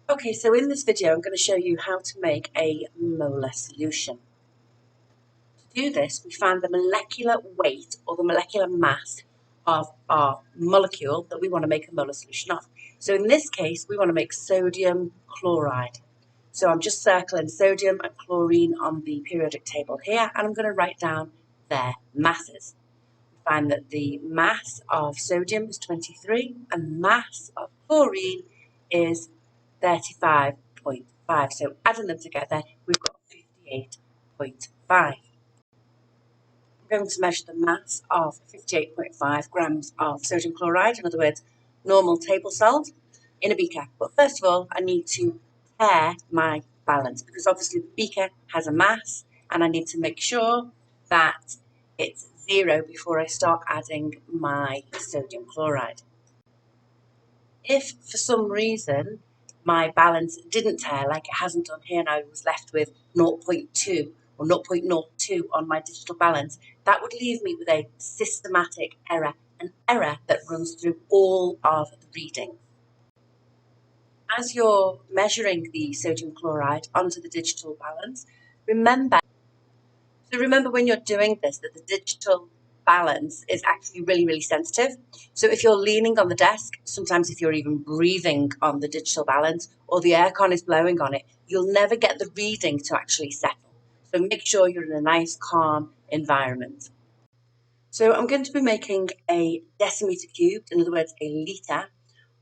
Okay, so in this video I'm going to show you how to make a molar solution. To do this, we find the molecular weight or the molecular mass of our molecule that we want to make a molar solution of. So in this case, we want to make sodium chloride. So I'm just circling sodium and chlorine on the periodic table here, and I'm going to write down their masses. We find that the mass of sodium is 23 and the mass of chlorine is 35.5. So adding them together, we've got 58.5. We're going to measure the mass of 58.5 grams of sodium chloride, in other words, normal table salt, in a beaker. But first of all, I need to pair my balance because obviously the beaker has a mass and I need to make sure that it's 0 before I start adding my sodium chloride. If for some reason my balance didn't tear like it hasn't done here and I was left with 0.2 or 0.02 on my digital balance, that would leave me with a systematic error, an error that runs through all of the readings. As you're measuring the sodium chloride onto the digital balance, remember when you're doing this that the digital balance is actually really sensitive. So if you're leaning on the desk, sometimes if you're even breathing on the digital balance or the aircon is blowing on it, you'll never get the reading to actually settle. So make sure you're in a nice, calm environment. So I'm going to be making a decimeter cubed, in other words, a litre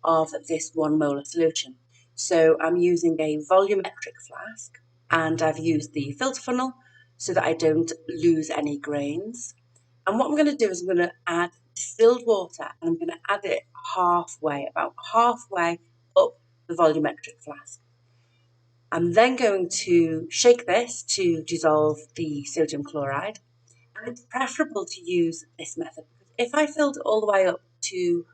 of this 1 molar solution. So I'm using a volumetric flask and I've used the filter funnel so that I don't lose any grains. And what I'm going to do is I'm going to add distilled water and I'm going to add it about halfway up the volumetric flask. I'm then going to shake this to dissolve the sodium chloride. And it's preferable to use this method because if I filled it all the way up to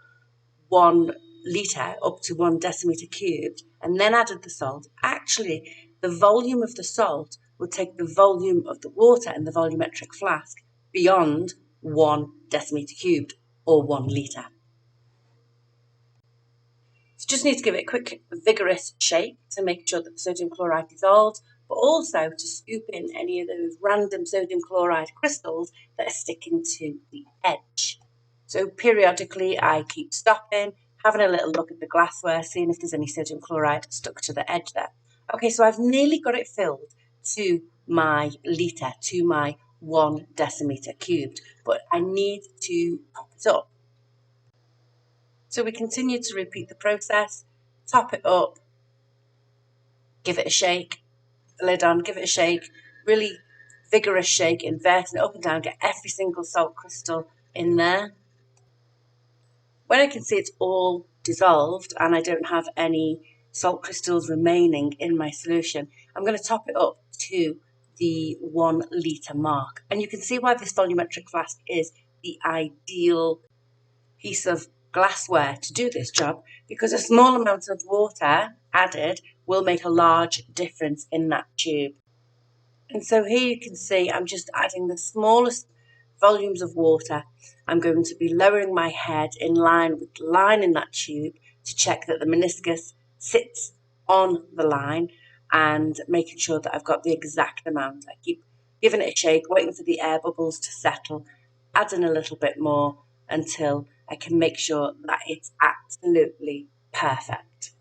1 litre, up to 1 decimeter cubed, and then added the salt, actually the volume of the salt would take the volume of the water in the volumetric flask beyond 1 decimeter cubed or 1 litre. So just need to give it a quick vigorous shake to make sure that the sodium chloride dissolves, but also to scoop in any of those random sodium chloride crystals that are sticking to the edge. So periodically I keep stopping, having a little look at the glassware, seeing if there's any sodium chloride stuck to the edge there. Okay, so I've nearly got it filled to my litre, to my 1 decimeter cubed, but I need to top it up. So we continue to repeat the process, top it up, give it a shake, put the lid on, give it a shake, really vigorous shake, inverting it up and down, get every single salt crystal in there. When I can see it's all dissolved and I don't have any salt crystals remaining in my solution, I'm going to top it up to the 1 litre mark. And you can see why this volumetric flask is the ideal piece of glassware to do this job, because a small amount of water added will make a large difference in that tube. And so here you can see I'm just adding the smallest volumes of water. I'm going to be lowering my head in line with the line in that tube to check that the meniscus sits on the line and making sure that I've got the exact amount. I keep giving it a shake, waiting for the air bubbles to settle, adding a little bit more until I can make sure that it's absolutely perfect.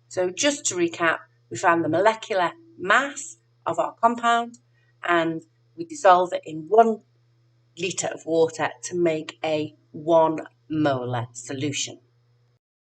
So just to recap, we found the molecular mass of our compound and we dissolve it in 1 litre of water to make a 1 molar solution.